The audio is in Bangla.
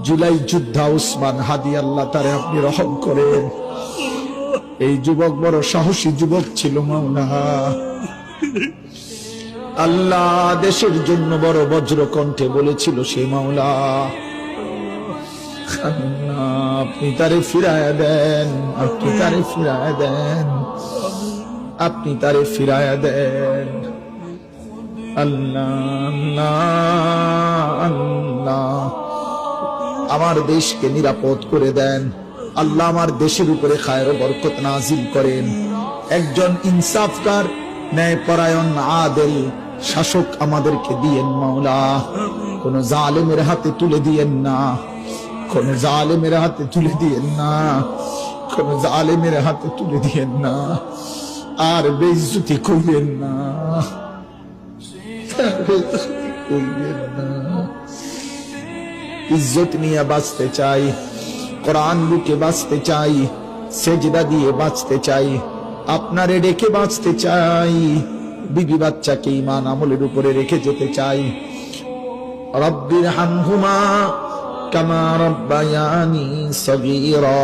জুলাই যোদ্ধা উসমান হাদি, আল্লাহ তারে আপনি রহম করেন। এই যুবক বড় সাহসী যুবক ছিল মাওলা। আল্লাহ দেশের জন্য বড় বজ্র কণ্ঠে বলেছিল সে মাওলা। আপনি তারে ফিরায়া দেন, আপনি তারে ফিরায়া দেন, আপনি তারে ফিরায়া দেন। আল্লাহ আল্লাহ আল্লাহ, আমার দেশকে নিরাপদ করে দেন আল্লাহ। আমার দেশের উপরে খায়ের ও বরকত নাজিল করেন। একজন ইনসাফকার, ন্যায়পরায়ণ, আদেল শাসক আমাদেরকে দিয়েন মাওলা। কোন জালেমের হাতে তুলে দিয়েন না, কোন জালেমের হাতে তুলে দিয়েন না, কোন জালেমের হাতে তুলে দিয়েন না। আর বেইজ্জতি করিয়েন না, করিয়েন না। ইজ্জত নিয়ে বাঁচতে চাই, কোরআন বুকে বাঁচতে চাই, সেজদা দিয়ে বাঁচতে চাই, আপনারে রেখে বাঁচতে চাই, বিবি বাচ্চাকে ঈমান আমলের উপরে রেখে যেতে চাই। রব্বির হামহুমা কামা রব্বায়ানি সগীরা।